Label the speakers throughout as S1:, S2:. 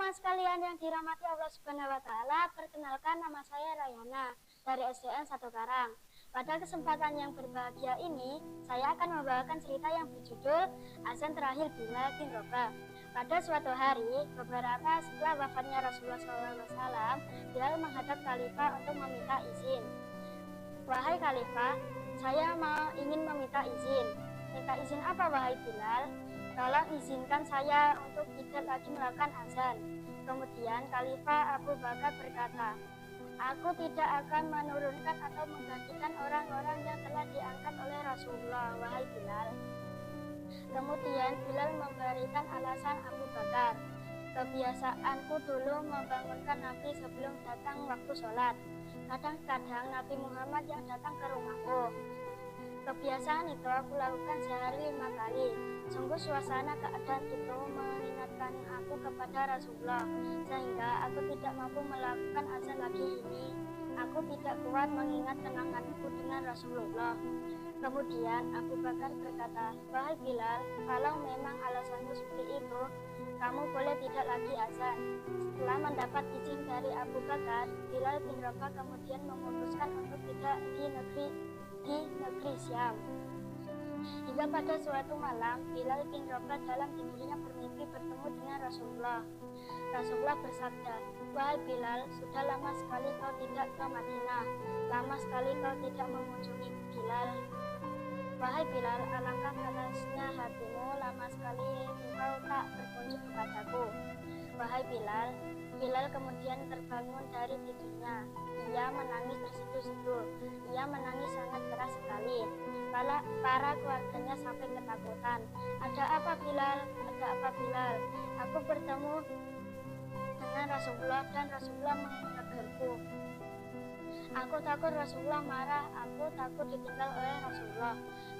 S1: teman-teman sekalian yang dirahmati Allah Subhanahu wa taala, perkenalkan nama saya Rayana dari SDN 1 Karang. Pada kesempatan yang berbahagia ini, saya akan membawakan cerita yang berjudul Azan Terakhir Bilal bin Rabah. Pada suatu hari, beberapa setelah wafatnya Rasulullah SAW, Bilal menghadap Khalifah untuk meminta izin. Wahai Khalifah, saya ingin meminta izin. Minta izin apa wahai Bilal? Tolong izinkan saya untuk tidak lagi melakukan azan. Kemudian Khalifah Abu Bakar berkata, aku tidak akan menurunkan atau menggantikan orang-orang yang telah diangkat oleh Rasulullah, wahai Bilal. Kemudian Bilal memberikan alasan Abu Bakar, kebiasaanku dulu membangunkan Nabi sebelum datang waktu sholat. Kadang-kadang Nabi Muhammad yang datang ke rumahku. Kebiasaan itu aku lakukan sehari 5 kali. Sungguh suasana keadaan itu mengingatkan aku kepada Rasulullah, sehingga aku tidak mampu melakukan azan lagi ini. Aku tidak kuat mengingat kenanganku dengan Rasulullah. Kemudian Abu Bakar berkata, wahai Bilal, kalau memang alasanmu seperti itu, kamu boleh tidak lagi azan. Setelah mendapat izin dari Abu Bakar, Bilal bin Rabah kemudian memutuskan untuk tidak di negeri Syam. Hingga pada suatu malam, Bilal bin Rabah dalam tidurnya bermimpi bertemu dengan Rasulullah. Rasulullah bersabda, wahai Bilal, sudah lama sekali kau tidak ke Madinah, lama sekali kau tidak mengunjungi Bilal. Wahai Bilal, alangkah panasnya hatimu, lama sekali engkau tak berkunjung kepadaku. Wahai Bilal, Bilal kemudian terbangun dari tidurnya. Ia menangis terseduh-seduh. Ia menangis sangat keras sekali. Para keluarganya sampai ketakutan. Ada apa Bilal? Ada apa Bilal? Aku bertemu dengan Rasulullah dan Rasulullah menegurku. Aku takut Rasulullah marah. Aku takut ditinggal oleh Rasulullah.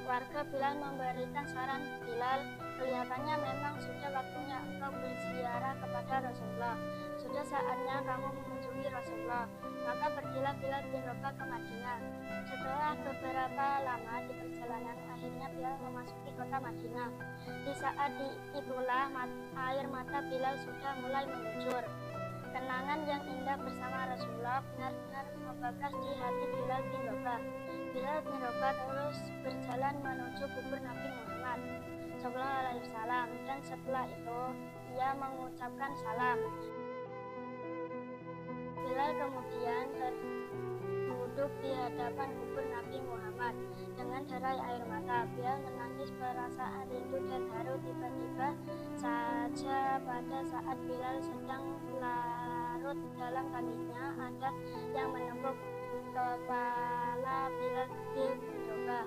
S1: Warga Bilal memberikan saran, Bilal, kelihatannya memang sudah waktunya engkau berziarah kepada Rasulullah. Sudah saatnya kamu mengunjungi Rasulullah. Maka pergilah Bilal bin Rabah ke Madinah. Setelah beberapa lama di perjalanan, akhirnya Bilal memasuki kota Madinah. Di saat itulah air mata Bilal sudah mulai mengucur. Kenangan yang indah bersama Rasulullah benar-benar membekas di hati Bilal bin Rabah. Bilal bin Rabah terus berjalan menuju kubur Nabi Muhammad SAW, dan setelah itu ia mengucapkan salam. Bilal kemudian duduk di hadapan kubur Nabi Muhammad dengan derai air mata. Bilal menangis perasaan rindu dan haru. Tiba-tiba saja pada saat Bilal sedang larut dalam tangisnya, ada yang menepuk kepala Bilal bin Rabah.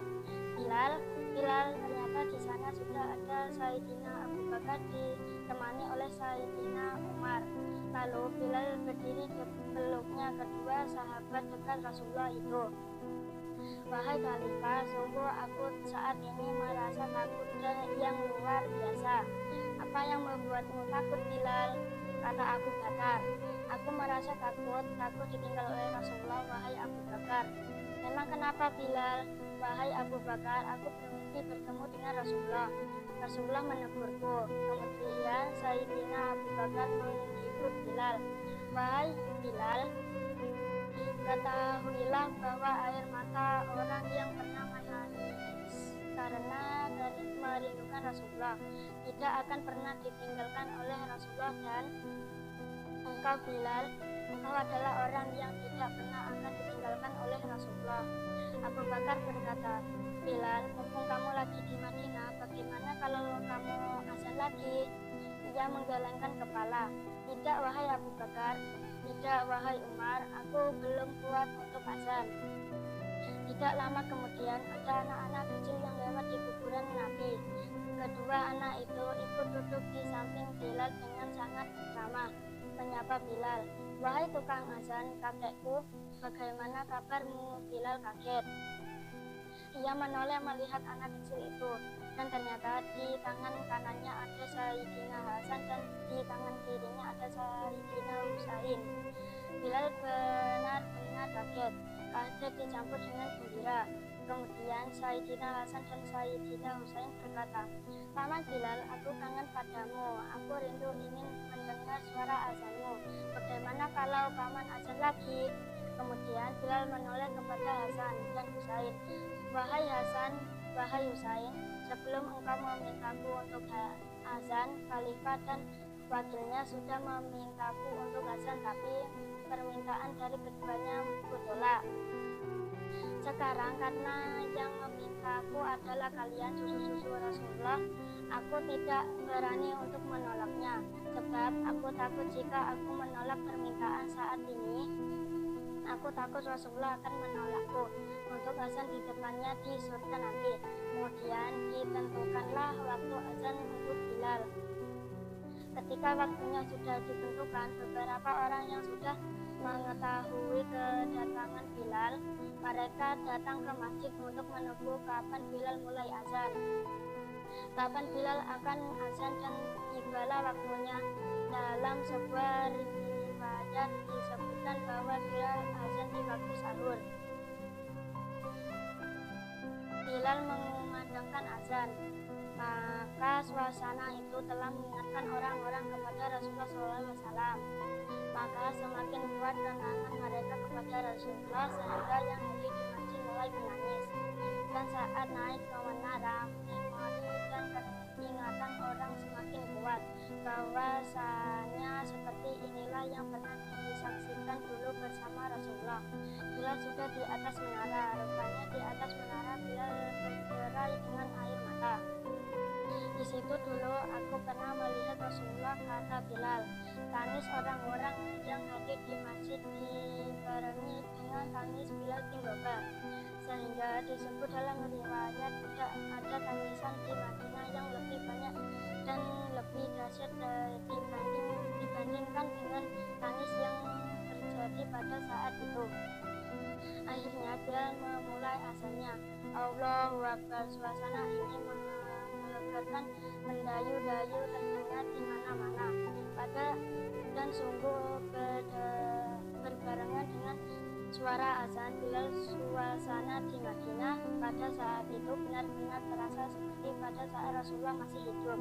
S1: Bilal, ternyata di sana sudah ada Sayyidina Abu Bakar ditemani oleh Sayyidina Umar. Lalu Bilal berdiri di peluknya kedua sahabat dekat Rasulullah itu. Wahai Khalifah, sungguh aku saat ini merasa takut yang luar biasa. Apa yang membuatmu takut Bilal? Kata Abu Bakar. Aku merasa takut ditinggal oleh Rasulullah, wahai Abu Bakar. Memang kenapa Bilal? Wahai Abu Bakar, aku bermimpi bertemu dengan Rasulullah. Rasulullah menegurku. Kemudian Sayyidina Abu Bakar menghibur Bilal. Wahai Bilal, ketahuilah bahwa air mata orang yang pernah menangis karena merindukan Rasulullah tidak akan pernah ditinggalkan oleh Rasulullah, dan engkau Bilal, engkau adalah orang yang tidak pernah akan ditinggalkan oleh Rasulullah. Abu Bakar berkata, Bilal, mumpung kamu lagi di Madinah, bagaimana kalau kamu azan lagi? Ia menggelengkan kepala. Tidak wahai Abu Bakar, tidak wahai Umar, aku belum kuat untuk azan. Tidak lama kemudian ada anak-anak kecil yang lewat di kuburan Nabi. Kedua anak itu ikut duduk di samping Bilal dengan sangat ramah, menyapa Bilal. Wahai tukang azan, kakekku, bagaimana kabarmu? Bilal kaget. Ia menoleh melihat anak kecil itu, dan ternyata di tangan kanannya ada Sayyidina Hasan dan di tangan kirinya ada Sayyidina Husain. Bilal benar-benar kaget dicampur dengan gembira. Kemudian Sayyidina Hasan dan Sayyidina Husain berkata, Paman Bilal, aku kangen padamu, aku rindu ingin mendengar suara paman azan lagi. Kemudian Bilal menoleh kepada Hasan dan Husain. Wahai Hasan, wahai Husain, sebelum engkau memintaku untuk azan, khalifah dan wakilnya sudah memintaku untuk azan, tapi permintaan dari keduanya kutolak. Sekarang karena yang memintaku adalah kalian susu-susu Rasulullah, aku tidak berani untuk menolaknya, sebab aku takut jika aku menolak permintaan saat ini, aku takut Rasulullah akan menolakku untuk azan di depannya di surga nanti. Kemudian ditentukanlah waktu azan untuk Bilal. Ketika waktunya sudah ditentukan, beberapa orang yang sudah mengetahui kedatangan Bilal, mereka datang ke masjid untuk menunggu kapan Bilal mulai azan. Kapan Bilal akan azan dan tibalah waktunya. Dalam sebuah riwayat disebutkan bahwa Bilal azan di waktu sahur. Bilal mengumandangkan azan, maka suasana itu telah mengingatkan orang-orang kepada Rasulullah SAW. Maka semakin kuat kenangan mereka kepada Rasulullah sehingga yang hadir di masjid mulai menangis. Dan saat naik ke menara, memori dan ingatan orang semakin kuat bahwasanya seperti inilah yang pernah disaksikan dulu bersama Rasulullah. Bilal sudah di atas menara, rupanya di atas menara Bilal berderai dengan air mata. Di situ dulu aku pernah melihat Rasulullah, kata Bilal. Tangis orang-orang yang hadir di masjid dibarengi dengan tangis Bilal bin Rabah, sehingga disebut dalam riwayat tidak ada tangisan di Madinah yang lebih banyak dan lebih dahsyat dibandingkan dengan tangis yang terjadi pada saat itu. Akhirnya Bilal memulai azannya. Allahu Akbar. Suasana ini melegakan, mendayu-dayu terdengar di mana-mana. Dan sungguh berbarengan dengan suara azan Bilal, suasana di Madinah pada saat itu benar-benar terasa seperti pada saat Rasulullah masih hidup.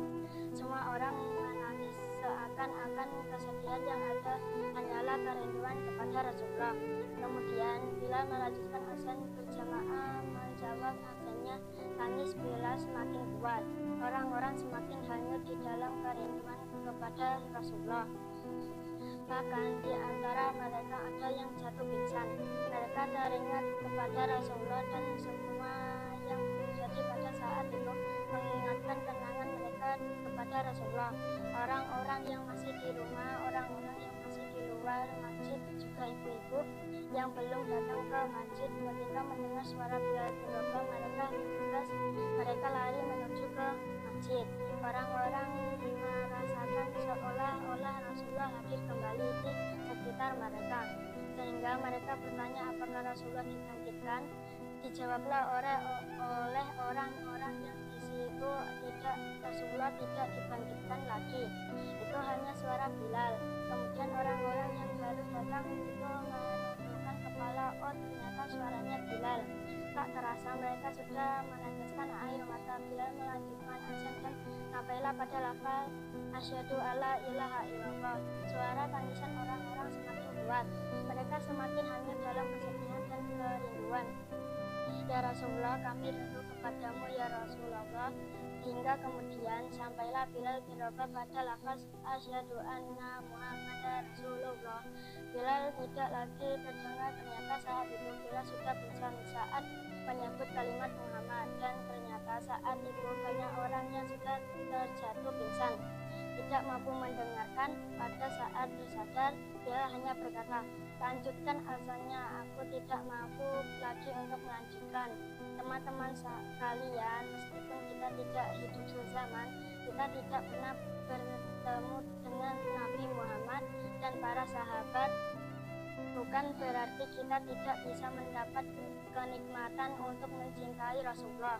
S1: Semua orang menangis seakan-akan kesedihan yang ada hanyalah kerinduan kepada Rasulullah. Kemudian Bilal melanjutkan azan berjamaah, menjawab azannya. Tangis Bilal semakin kuat. Orang-orang semakin hanyut di dalam kerinduan kepada Rasulullah. Bahkan di antara mereka ada yang jatuh pingsan. Mereka teringat kepada Rasulullah dan semua yang terjadi pada saat itu mengingatkan kenangan mereka kepada Rasulullah. Orang-orang yang masih di rumah, orang-orang yang masih di luar masjid, juga ibu-ibu yang belum datang ke masjid ketika mendengar suara Bilal bin Rabah, mereka lari menuju ke masjid. Orang-orang merasakan seolah-olah Rasulullah hadir kembali di sekitar mereka, sehingga mereka bertanya apakah Rasulullah dibangkitkan. Dijawablah oleh orang-orang yang di situ, tidak, Rasulullah tidak dibangkitkan lagi, itu hanya suara Bilal. Kemudian orang-orang yang baru datang itu menundukkan kepala, oh ternyata suaranya Bilal. Tak terasa mereka sudah meneteskan air mata. Bilal melanjutkan azan dan sampailah pada lafaz asyhadu alla ilaha illallah. Suara tangisan orang-orang semakin kuat. Mereka semakin hanyut dalam kesedihan dan kerinduan. Ya Rasulullah, kami rindu kepadamu ya Rasulullah. Hingga kemudian sampailah Bilal bin Rabah pada lafaz asyhadu anna Muhammadar Rasulullah. Bilal tidak lagi terdengar. Ternyata saat itu Bilal sudah pingsan saat menyebut kalimat Muhammad, dan ternyata saat itu banyak orang yang sudah terjatuh pingsan, tidak mampu mendengarkan. Pada saat tersadar, dia hanya berkata, lanjutkan azannya, aku tidak mampu lagi untuk melanjutkan. Teman-teman sekalian, meskipun kita tidak hidup sezaman, kita tidak pernah bertemu dengan Nabi Muhammad dan para sahabat, bukan berarti kita tidak bisa mendapat kenikmatan untuk mencintai Rasulullah.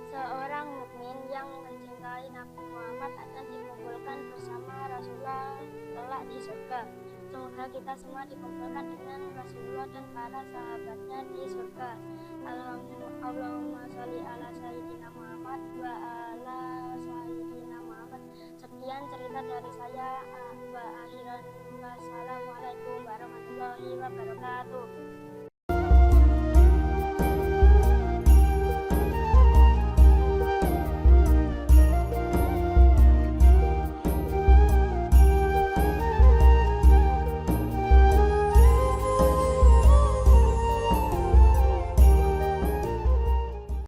S1: Seorang mukmin yang mencintai Nabi Muhammad akan dikumpulkan bersama Rasulullah kelak di surga. Semoga kita semua dikumpulkan dengan Rasulullah dan para sahabatnya di surga. Allahumma sholli ala sayyidina Muhammad wa ala sayyidina Muhammad. Sekian cerita dari saya, wa Wassalamualaikum warahmatullahi wabarakatuh.